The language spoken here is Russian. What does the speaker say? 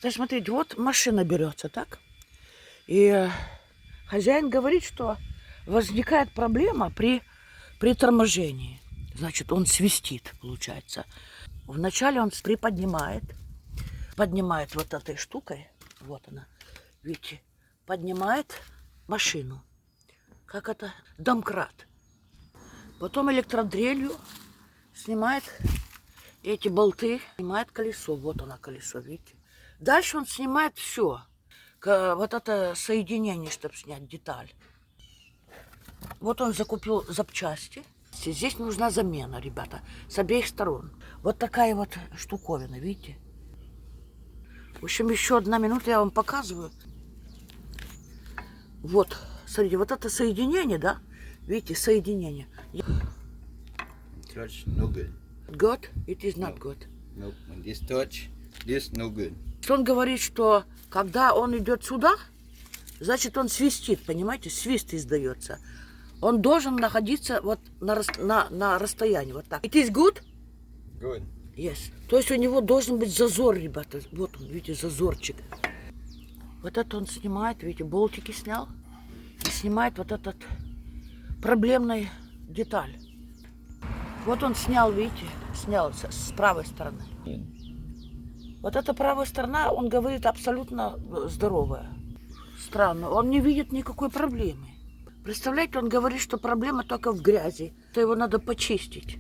Значит, смотрите, вот машина берется, так? И хозяин говорит, что возникает проблема при торможении. Значит, он свистит, получается. Вначале он поднимает вот этой штукой, вот она, видите, поднимает машину, как это, домкрат. Потом электродрелью снимает эти болты, снимает колесо, вот оно колесо, видите. Дальше он снимает все, вот это соединение, чтобы снять деталь. Вот он закупил запчасти. Здесь нужна замена, ребята, с обеих сторон. Вот такая вот штуковина, видите? В общем, еще 1 минута я вам показываю. Вот, смотрите, вот это соединение, да? Видите, соединение. Touch, no good. Good? It is not No. good. Nope. When this touch, this no good. Он говорит, что когда он идет сюда, значит, он свистит, понимаете? Свист издается. Он должен находиться вот на расстоянии, вот так. It is good? Good. Yes. То есть у него должен быть зазор, ребята. Вот он, видите, зазорчик. Вот это он снимает, видите, болтики снял. И снимает вот этот проблемный деталь. Вот он снял, видите, снял с правой стороны. Вот эта правая сторона, он говорит, абсолютно здоровая. Странно, он не видит никакой проблемы. Представляете, он говорит, что проблема только в грязи, то его надо почистить.